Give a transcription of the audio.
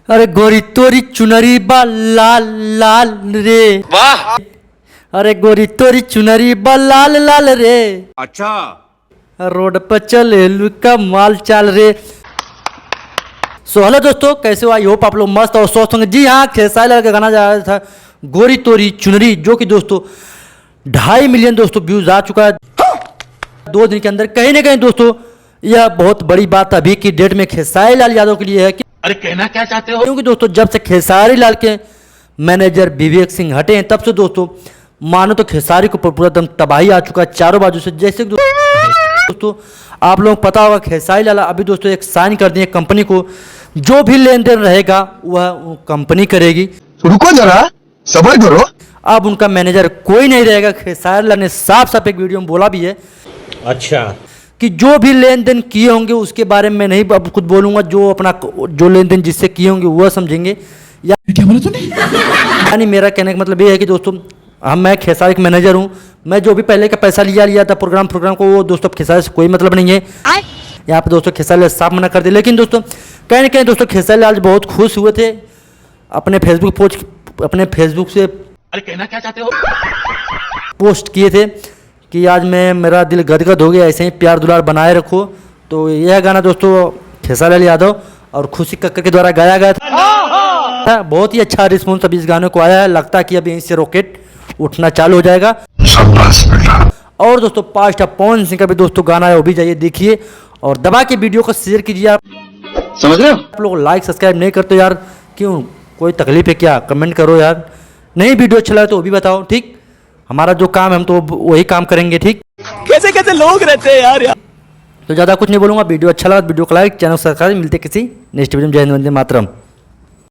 अरे गोरी तोरी चुनरी बा लाल लाल रे, वाह। अरे गोरी तोरी चुनरी बा लाल लाल रे, अच्छा। रोड पर चले लुका माल चाल रे। सो हेलो दोस्तों, कैसे हो? आई होप आप लोग मस्त और स्वस्थ होंगे। जी हाँ, खेसारी लाल का गाना जा रहा था गोरी तोरी चुनरी, जो कि दोस्तों 2.5 मिलियन दोस्तों व्यूज आ चुका है 2 दिन के अंदर। कहीं ना कहीं दोस्तों यह बहुत बड़ी बात अभी की डेट में खेसारी लाल यादव के लिए है कि अरे कहना क्या चाहते हो? क्योंकि दोस्तों जब से खेसारी लाल के मैनेजर विवेक सिंह हटे हैं, तब से दोस्तों मानो तो खेसारी को पूरा दम तबाही आ चुका है चारों बाजू से। जैसे दोस्तों आप लोगों को पता होगा, खेसारी लाल अभी दोस्तों एक साइन कर दिए कंपनी को, जो भी लेन देन रहेगा वह कंपनी करेगी। रुको जरा, सब्र करो। अब उनका मैनेजर कोई नहीं रहेगा। खेसारी लाल ने साफ साफ एक वीडियो में बोला भी है, अच्छा, कि जो भी लेन देन किए होंगे उसके बारे में नहीं अब खुद बोलूंगा, जो लेन देन जिससे किए होंगे वह समझेंगे। या क्या बोला तूने? यानी मेरा कहने का मतलब ये है कि दोस्तों मैं खेसारी का मैनेजर हूँ, मैं जो भी पहले का पैसा लिया था प्रोग्राम को, वो दोस्तों खेसारी से कोई मतलब नहीं है। यहाँ पे दोस्तों खेसारी लाल साफ मना कर दिया। लेकिन दोस्तों कहीं ना कहीं दोस्तों खेसारी लाल बहुत खुश हुए थे अपने फेसबुक से। अरे कहना क्या चाहते हो? पोस्ट किए थे कि आज मेरा दिल गदगद हो गया, ऐसे ही प्यार दुलार बनाए रखो। तो यह गाना दोस्तों खेसारी लाल यादव और खुशी कक्कर के द्वारा गाया गया था। बहुत ही अच्छा रिस्पॉन्स अभी इस गाने को आया है। लगता है कि अभी यहीं से रॉकेट उठना चालू हो जाएगा। और दोस्तों पास्ट पवन सिंह का भी दोस्तों गाना है, वो भी जाइए देखिए और दबा के वीडियो को शेयर कीजिए। आप समझ रहे हो? आप लोग लाइक सब्सक्राइब नहीं करते यार, क्यों? कोई तकलीफ है क्या? कमेंट करो यार। नहीं वीडियो अच्छा लगा तो वो भी बताओ, ठीक? हमारा जो काम है हम तो वही काम करेंगे, ठीक? कैसे कैसे लोग रहते हैं यार। तो ज़्यादा कुछ नहीं बोलूँगा। वीडियो अच्छा लगा वीडियो को लाइक, चैनल सब्सक्राइब। मिलते किसी नेक्स्ट वीडियो में। जय हिंद, वंदे मातरम।